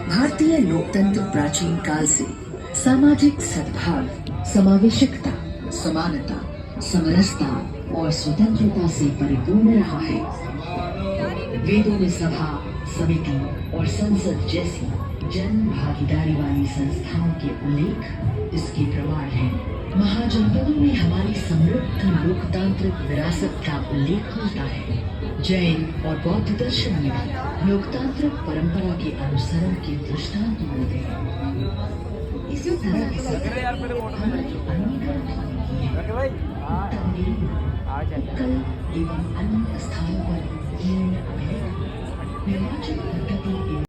भारतीय लोकतंत्र प्राचीन काल से सामाजिक सद्भाव, समावेशकता, समानता, समरसता और स्वतंत्रता से परिपूर्ण रहा है। वेदों में सभा, समिति और संसद जैसी जन भागीदारी वाली संस्थाओं के उल्लेख इसके प्रमाण हैं। महाजनपदों में हमारी समृद्ध लोकतांत्रिक विरासत का उल्लेख मिलता है। जैन और बौद्ध दर्शन में भी लोकतांत्रिक परंपरा के अनुसरण के दृष्टांत मिलते हैं। इसी तरह के साथ हमारी अन्य कल एवं अन्य स्थानों पर निर्वाचन पद्धति